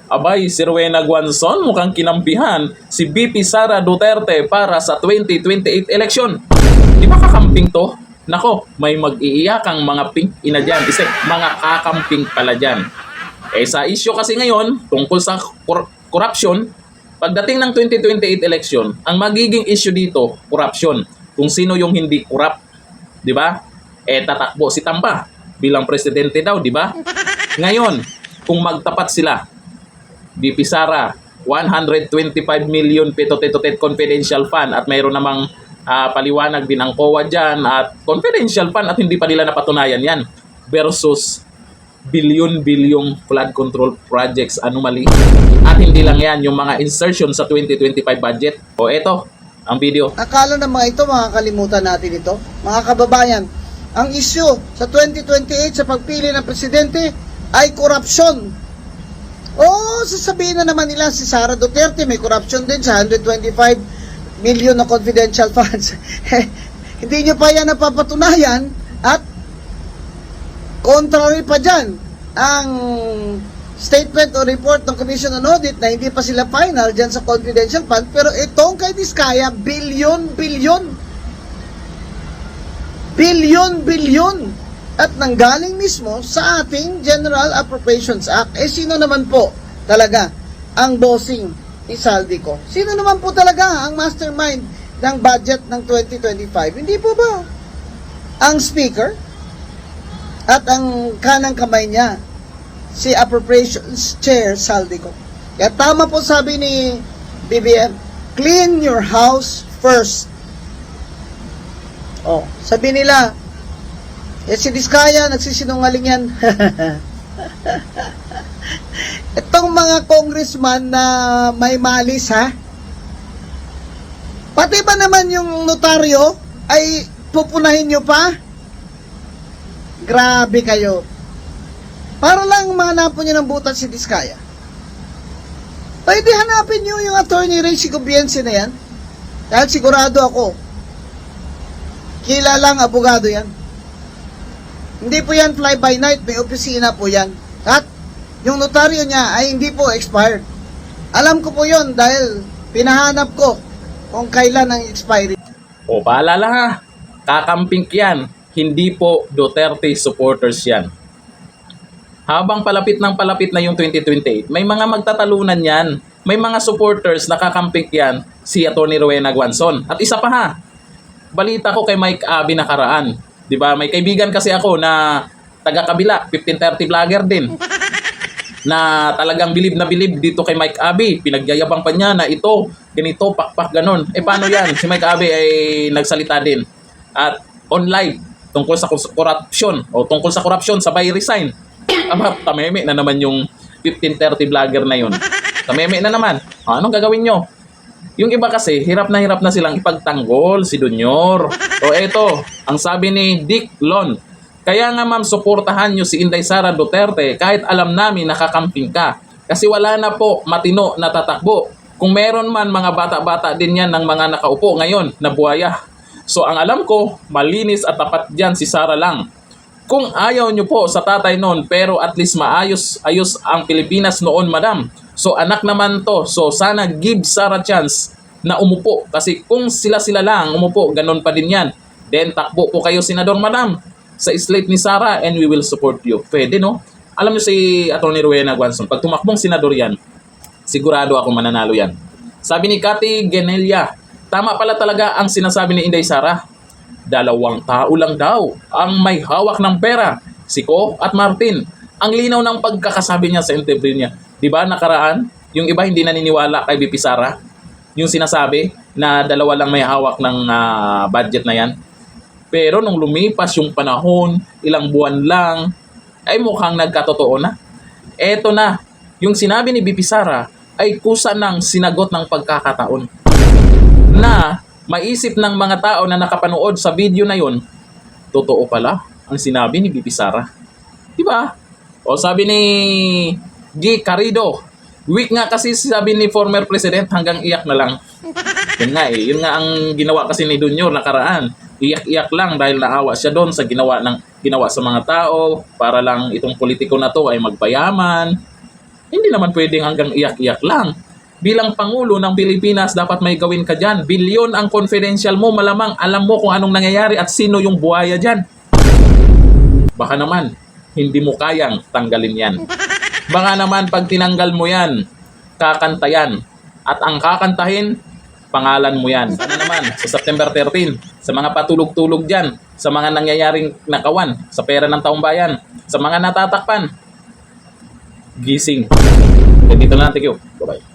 Abay, si Rowena Guanzon mukhang kinampihan si VP Sara Duterte para sa 2028 election. Di ba kakamping to? Nako, may mag-iiyakang mga pink ina dyan. Mga kakamping pala dyan. Sa issue kasi ngayon, tungkol sa corruption, pagdating ng 2028 election, ang magiging issue dito, corruption. Kung sino yung hindi corrupt. Di ba? Tatakbo si Tamba bilang presidente daw, di ba? Ngayon, kung magtapat sila, VP Sara, 125 million petotet confidential fund at mayroon namang paliwanag din ang COA dyan at confidential fund at hindi pa nila napatunayan yan versus billion flood control projects anomaly at hindi lang yan yung mga insertion sa 2025 budget. O eto, ang video. Akala ng mga ito, makakalimutan natin ito. Mga kababayan, ang issue sa 2028 sa pagpili ng presidente ay korupsyon. Sasabihin na naman nila si Sara Duterte may corruption din sa 125 million na confidential funds. Hindi nyo pa yan napapatunayan at contrary pa dyan ang statement o report ng Commission on Audit na hindi pa sila final dyan sa confidential fund, pero itong kay Diskaya, billion at nanggaling mismo sa ating General Appropriations Act. Sino naman po talaga ang bossing ni Saldico? Sino naman po talaga ang mastermind ng budget ng 2025? Hindi po ba ang speaker at ang kanang kamay niya, si Appropriations Chair Saldico? Kaya tama po sabi ni BBM, clean your house first. Sabi nila, si Diskaya, nagsisinungaling yan. Itong mga congressman na may malis, ha? Pati ba naman yung notaryo ay pupunahin nyo pa? Grabe kayo. Para lang mahanapon nyo ng butas si Diskaya. Pwede hanapin nyo yung attorney Ray Sigobiense na yan. Dahil sigurado ako, kilalang abogado yan. Hindi po yan fly by night, may opisina po yan. At yung notaryo niya ay hindi po expired. Alam ko po yon dahil pinahanap ko kung kailan ang expiry. Paalala ha, kakamping yan, hindi po Duterte supporters yan. Habang palapit na yung 2028, may mga magtatalunan yan. May mga supporters na kakamping yan si Atty. Rowena Guanzon. At isa pa ha, balita ko kay Mike Abi nakaraan. Diba? May kaibigan kasi ako na taga-kabila, 1530 vlogger din. Na talagang bilib na bilib dito kay Mike Abi. Pinagyayabang pa niya na ito, ganito, pakpak, ganon. Paano yan? Si Mike Abi ay nagsalita din. At on live, tungkol sa corruption, sabay resign. Tameme na naman yung 1530 vlogger na yun. Tameme na naman. Anong gagawin nyo? Yung iba kasi, hirap na silang ipagtanggol si Dunyor. Eto, ang sabi ni Dick Lon, kaya nga ma'am, suportahan nyo si Inday Sara Duterte kahit alam namin nakakamping ka. Kasi wala na po matino na tatakbo. Kung meron man, mga bata-bata din yan ng mga nakaupo ngayon na buhaya. So ang alam ko, malinis at tapat dyan si Sara lang. Kung ayaw nyo po sa tatay noon, pero at least ayos ang Pilipinas noon, madam. So anak naman to, so sana give Sara chance na umupo. Kasi kung sila lang umupo, ganun pa din yan. Then takbo po kayo, senador, madam, sa slate ni Sara and we will support you. Pwede, no? Alam nyo si Atty. Rowena Guanzon, pag tumakbong senador yan, sigurado ako mananalo yan. Sabi ni Cathy Genelia, tama pala talaga ang sinasabi ni Inday Sara. 2 tao lang daw ang may hawak ng pera, si Ko at Martin. Ang linaw ng pagkakasabi niya sa interview niya. Diba nakaraan, yung iba hindi naniniwala kay VP Sara. Yung sinasabi na 2 lang may hawak ng budget na yan. Pero nung lumipas yung panahon, ilang buwan lang, ay mukhang nagkatotoo na. Eto na, yung sinabi ni VP Sara ay kusa ng sinagot ng pagkakataon. Na maisip ng mga tao na nakapanood sa video na yon, totoo pala ang sinabi ni VP Sara. Diba? Sabi ni G. Carrido, weak nga kasi sabi ni former president, hanggang iyak na lang. Yun nga ang ginawa kasi ni Dunyor nakaraan. Iyak-iyak lang dahil naawa siya doon sa ginawa sa mga tao para lang itong politiko na to ay magpayaman. Hindi naman pwedeng hanggang iyak-iyak lang. Bilang Pangulo ng Pilipinas, dapat may gawin ka dyan. Bilyon ang confidential mo, malamang alam mo kung anong nangyayari at sino yung buhaya dyan. Baka naman, hindi mo kayang tanggalin yan. Baka naman pag tinanggal mo yan, kakanta yan. At ang kakantahin, pangalan mo yan. Sana naman, sa September 13, sa mga patulog-tulog dyan, sa mga nangyayaring nakawan, sa pera ng taong bayan, sa mga natatakpan, gising. Ganito na, thank you. Bye-bye.